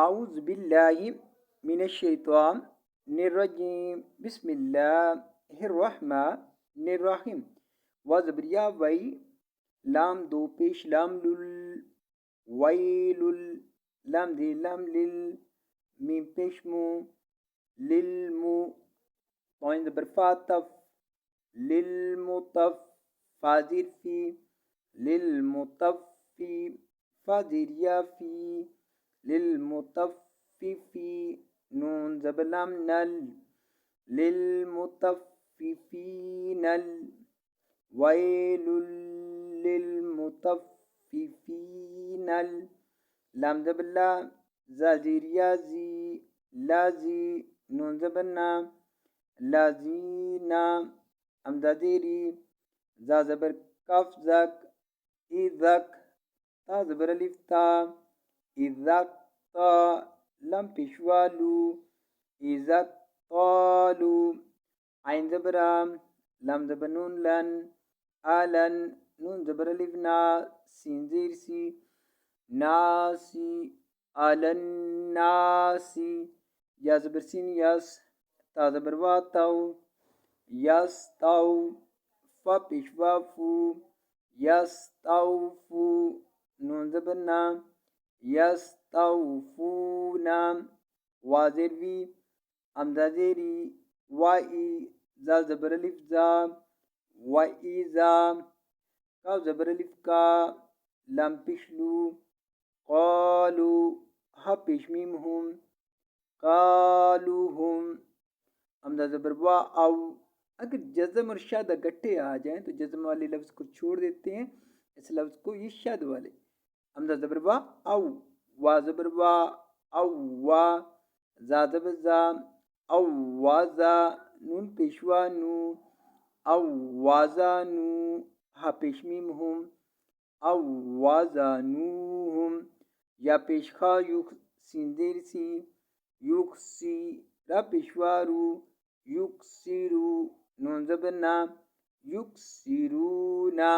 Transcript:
أعوذ بالله من الشيطان الرجيم بسم الله الرحمن الرحیم. وزبریا وی لام دو پیش لام لل ویل لام دی لام لل میم پیش مو للمو طوین زبر فاتف للمطف فازر فی للمطفی فازر یا فی للمطففی نون زبر لام نل للمطففین ویل للمطففین لام زبر لا زازیر یا زی لازی نون زبر نا لازینا حمزہ زیری زا زبر کاف زک ایزک تا زبر الف تا ایزک تا لم پیشوالو ایزک طالو عین زبر لم زبر نون لن آلن نون زبر الف نا سین زیر سی ناسی آلن ناسی یا زبر سین یس تا زبر واتو یس تو فا پیشوا فو یس تو فو نون زبر نا یس تو فو نام وازر وی حمزہ زیری وائی زا زبر الف زا وائی زا کاف زبر الف کا لام پیشلو قالو ہا پیش میم ہم قالو ہم حمزہ زبر وا او. اگر جزم اور شد اکٹھے آ جائیں تو جزم والے لفظ کو چھوڑ دیتے ہیں، اس لفظ کو یہ شد والے. حمزہ زبر وا او وا زبر وا او وا زا زبر زا او وازا نون پیشوا نو او وازا نو ہا پیش میم ہم او وازا نو ہم یا پیش خا یوک سین دیر سی یوک سی را پیشوارو یوک سیرو نون زبر نا یوک سیرو نا.